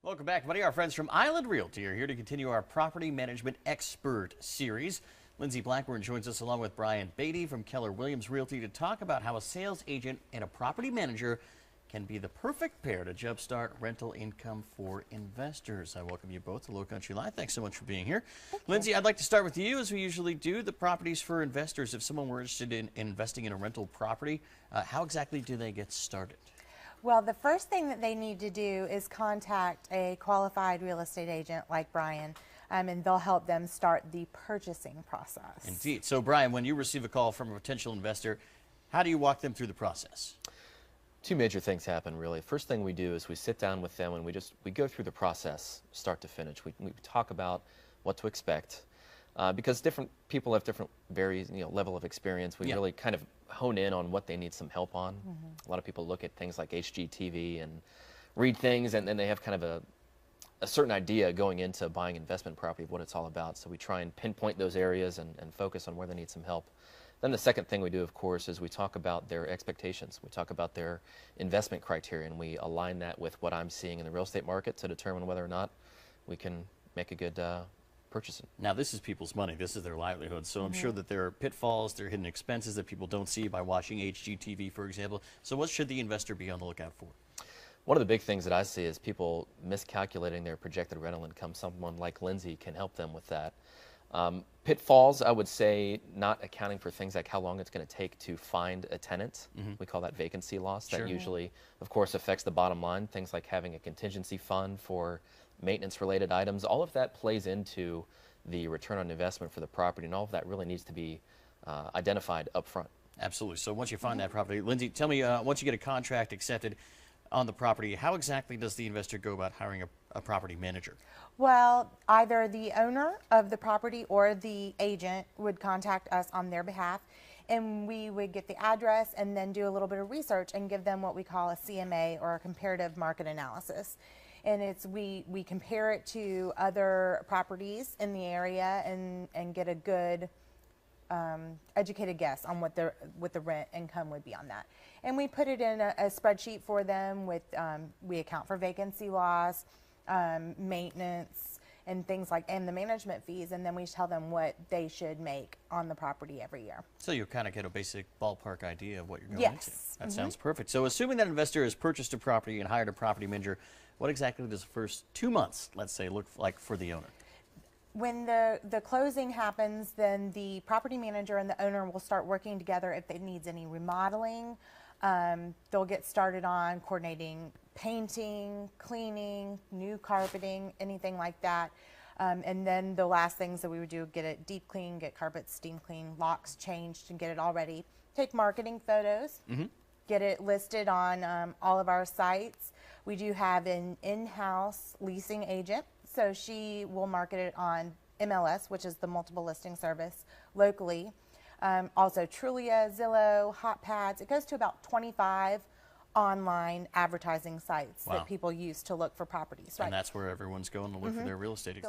Welcome back, buddy. Our friends from Island Realty are here to continue our property management expert series. Lindsay Blackburn joins us along with Brian Beatty from Keller Williams Realty to talk about how a sales agent and a property manager can be the perfect pair to jumpstart rental income for investors. I welcome you both to Low Country Live. Thanks so much for being here. Lindsay, I'd like to start with you, as we usually do, the properties for investors. If someone were interested in investing in a rental property, how exactly do they get started? Well, the first thing that they need to do is contact a qualified real estate agent like Brian, and they'll help them start the purchasing process. Indeed. So, Brian, when you receive a call from a potential investor, how do you walk them through the process? Two major things happen, really. First thing we do is we sit down with them and we go through the process start to finish. We talk about what to expect. Because different people have different level of experience. We really kind of hone in on what they need some help on. A lot of people look at things like HGTV and read things, and then they have kind of a certain idea going into buying investment property of what it's all about. So we try and pinpoint those areas and focus on where they need some help. Then the second thing we do, of course, is we talk about their expectations. We talk about their investment criteria, and we align that with what I'm seeing in the real estate market to determine whether or not we can make a good purchasing. Now, this is people's money. This is their livelihood. So I'm sure that there are pitfalls, there are hidden expenses that people don't see by watching HGTV, for example. So what should the investor be on the lookout for? One of the big things that I see is people miscalculating their projected rental income. Someone like Lindsay can help them with that. Pitfalls, I would say, not accounting for things like how long it's going to take to find a tenant. We call that vacancy loss. That usually, of course, affects the bottom line. Things like having a contingency fund for maintenance-related items. All of that plays into the return on investment for the property, and all of that really needs to be identified up front. Absolutely. So once you find that property, Lindsay, tell me, once you get a contract accepted on the property, how exactly does the investor go about hiring a property manager? Well, either the owner of the property or the agent would contact us on their behalf, and we would get the address and then do a little bit of research and give them what we call a CMA, or a comparative market analysis. And it's we compare it to other properties in the area and get a good educated guess on what the rent income would be on that. And we put it in a spreadsheet for them with we account for vacancy loss, maintenance, and things like, and the management fees, and then we tell them what they should make on the property every year. So you kind of get a basic ballpark idea of what you're going into. That sounds perfect. So assuming that investor has purchased a property and hired a property manager, what exactly does the first 2 months, let's say, look like for the owner? When the closing happens, then the property manager and the owner will start working together if it needs any remodeling. They'll get started on coordinating painting, cleaning, new carpeting, anything like that. And then the last things that we would do, get it deep clean, get carpets steam clean, locks changed, and get it all ready. Take marketing photos, get it listed on all of our sites. We do have an in-house leasing agent, so she will market it on MLS, which is the multiple listing service locally. Also Trulia, Zillow, HotPads. It goes to about 25 online advertising sites that people use to look for properties. And that's where everyone's going to look for their real estate.